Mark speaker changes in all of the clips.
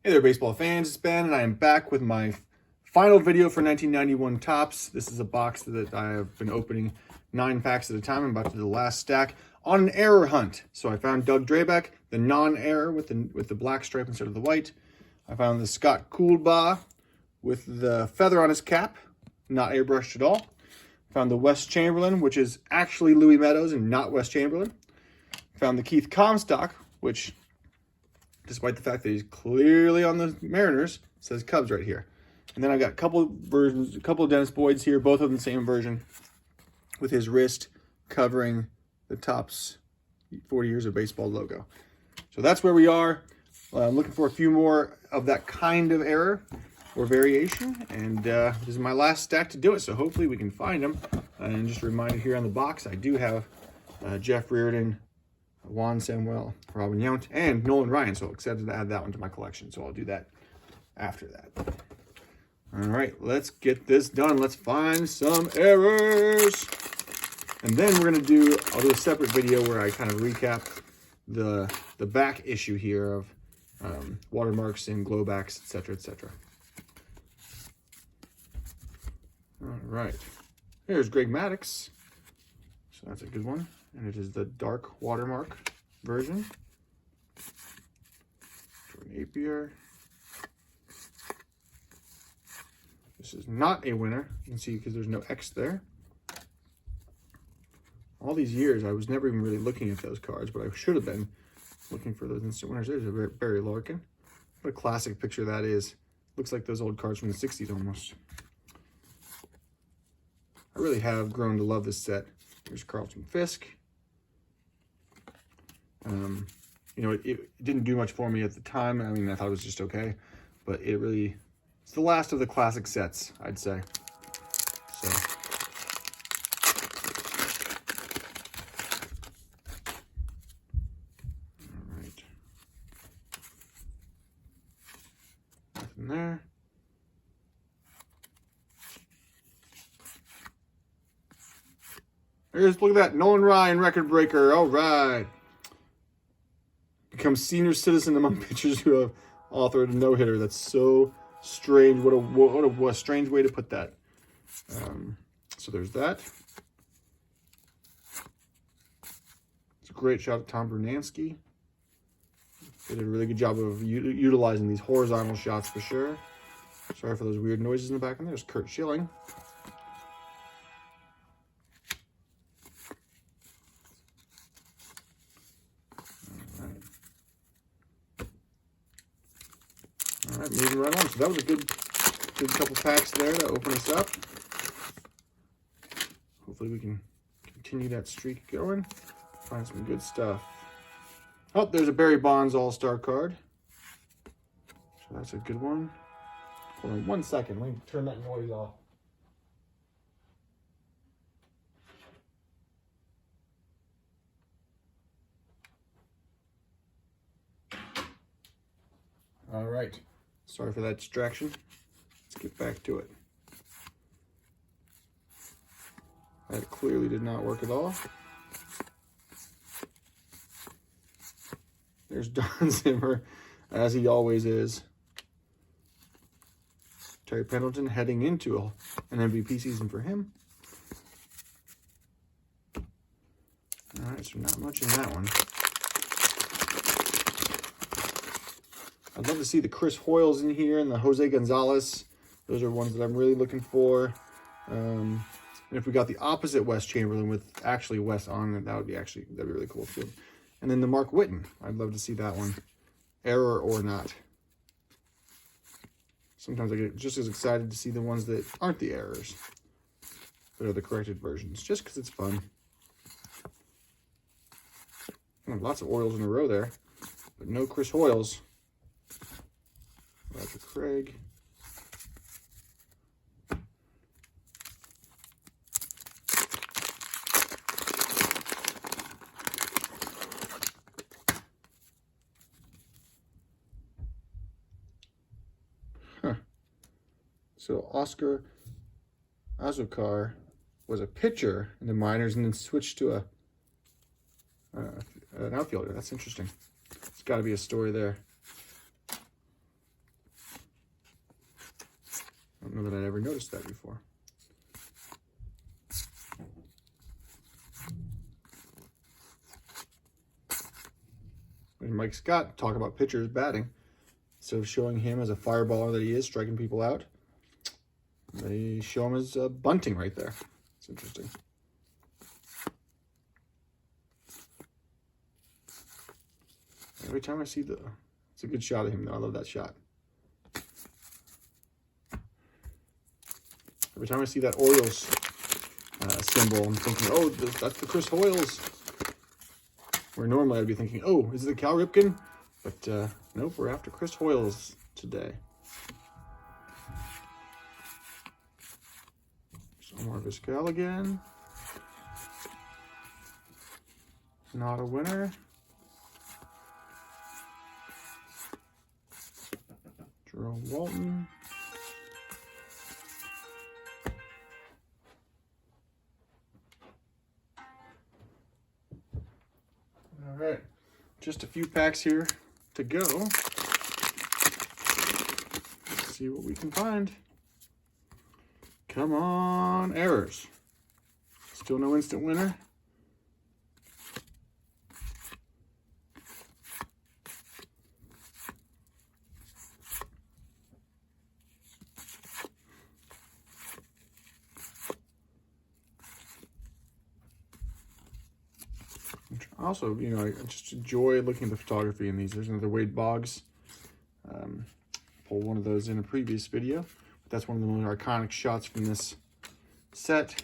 Speaker 1: Hey there, baseball fans. It's Ben, and I am back with my final video for 1991 Topps. This is a box that I have been opening 9 packs at a time. I'm about to do the last stack on an error hunt. So I found Doug Drabeck, the non-error with the black stripe instead of the white. I found the Scott Coolbaugh with the feather on his cap, not airbrushed at all. Found the Wes Chamberlain, which is actually Louis Meadows and not Wes Chamberlain. Found the Keith Comstock, which, despite the fact that he's clearly on the Mariners, says Cubs right here. And then I got a couple versions, a couple of Dennis Boyds here, both of them the same version, with his wrist covering the Topps 40 Years of Baseball logo. So that's where we are. I'm looking for a few more of that kind of error or variation, and this is my last stack to do it, so hopefully we can find them. And just a reminder here on the box, I do have Jeff Reardon, Juan Samuel, Robin Yount, and Nolan Ryan, so excited to add that one to my collection, so I'll do that after that. All right, let's get this done. Let's find some errors. And then I'll do a separate video where I kind of recap the back issue here of watermarks and glowbacks, etc., etc. All right, here's Greg Maddux, so that's a good one. And it is the dark watermark version. Jordan Napier. This is not a winner. You can see because there's no X there. All these years, I was never even really looking at those cards, but I should have been looking for those instant winners. There's a Barry Larkin. What a classic picture that is. Looks like those old cards from the 60s almost. I really have grown to love this set. Here's Carlton Fisk. You know, it didn't do much for me at the time. I mean, I thought it was just okay, but it's the last of the classic sets, I'd say. So, all right, nothing there. Look at that, Nolan Ryan record breaker. All right. Becomes senior citizen among pitchers who have authored a no-hitter. That's so strange. What a strange way to put that. So there's that. It's a great shot at Tom Brunansky. They did a really good job of utilizing these horizontal shots for sure. Sorry for those weird noises in the back. And there's Kurt Schilling. All right, moving right on. So that was a good couple packs there to open us up. Hopefully we can continue that streak going. Find some good stuff. Oh, there's a Barry Bonds All-Star card. So that's a good one. Hold on 1 second. Let me turn that noise off. All right. Sorry for that distraction. Let's get back to it. That clearly did not work at all. There's Don Zimmer, as he always is. Terry Pendleton heading into an MVP season for him. All right, so not much in that one. I'd love to see the Chris Hoyles in here and the Jose Gonzalez. Those are ones that I'm really looking for. And if we got the opposite Wes Chamberlain with actually Wes on it, that'd be really cool too. And then the Mark Whitten. I'd love to see that one. Error or not. Sometimes I get just as excited to see the ones that aren't the errors, that are the corrected versions, just because it's fun. Lots of Orioles in a row there, but no Chris Hoyles. Roger Craig. So Oscar Azocar was a pitcher in the minors and then switched to an outfielder. That's interesting. There's got to be a story there. I don't know that I'd ever noticed that before. When Mike Scott talk about pitchers batting, instead of showing him as a fireballer that he is, striking people out, they show him as bunting right there. It's interesting. Every time I see it's a good shot of him though. I love that shot. Every time I see that Orioles symbol, I'm thinking, oh, that's the Chris Hoyles. Where normally I'd be thinking, oh, is it the Cal Ripken? But nope, we're after Chris Hoyles today. So more Vizquel again. Not a winner. Jerome Walton. All right, just a few packs here to go. Let's see what we can find. Come on, errors. Still no instant winner. Also, you know, I just enjoy looking at the photography in these. There's another Wade Boggs. Pulled one of those in a previous video. But that's one of the most iconic shots from this set.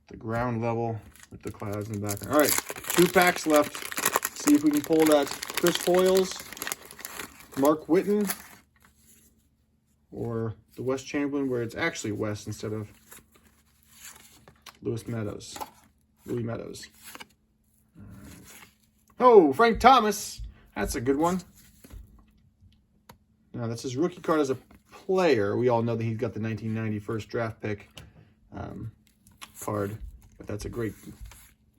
Speaker 1: The ground level with the clouds in the background. All right, 2 packs left. See if we can pull that Chris Hoyles, Mark Whitten, or the West Chamberlain, where it's actually West instead of Louis Meadows. Oh, Frank Thomas. That's a good one. Now, that's his rookie card as a player. We all know that he's got the 1990 first draft pick card. But that's a great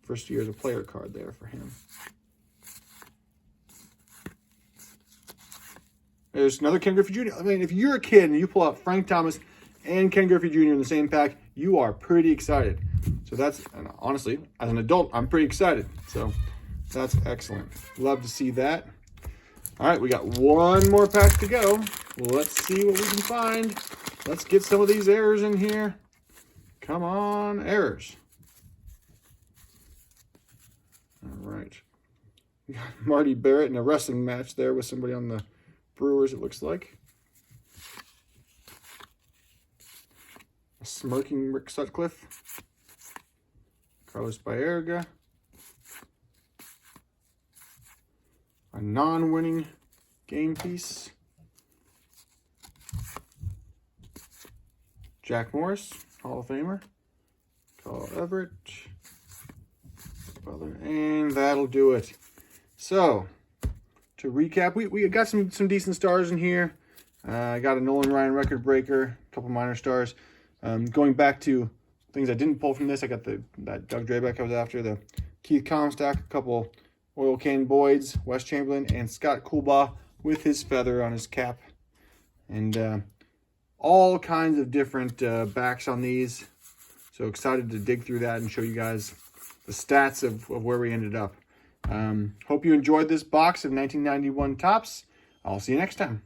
Speaker 1: first year as a player card there for him. There's another Ken Griffey Jr. I mean, if you're a kid and you pull out Frank Thomas and Ken Griffey Jr. in the same pack, you are pretty excited. So that's, and honestly, as an adult, I'm pretty excited. So that's excellent. Love to see that. All right, we got one more pack to go. Let's see what we can find. Let's get some of these errors in here. Come on, errors. All right. We got Marty Barrett in a wrestling match there with somebody on the Brewers, it looks like. A smirking Rick Sutcliffe. Carlos Baerga. A non-winning game piece. Jack Morris, Hall of Famer. Carl Everett. And that'll do it. So, to recap, we got some decent stars in here. I got a Nolan Ryan record breaker, a couple minor stars. Going back to things I didn't pull from this, I got that Doug Drabeck I was after, the Keith Comstock, a couple Oil Can Boyds, West Chamberlain, and Scott Coolbaugh with his feather on his cap. And all kinds of different backs on these. So excited to dig through that and show you guys the stats of where we ended up. Hope you enjoyed this box of 1991 Topps. I'll see you next time.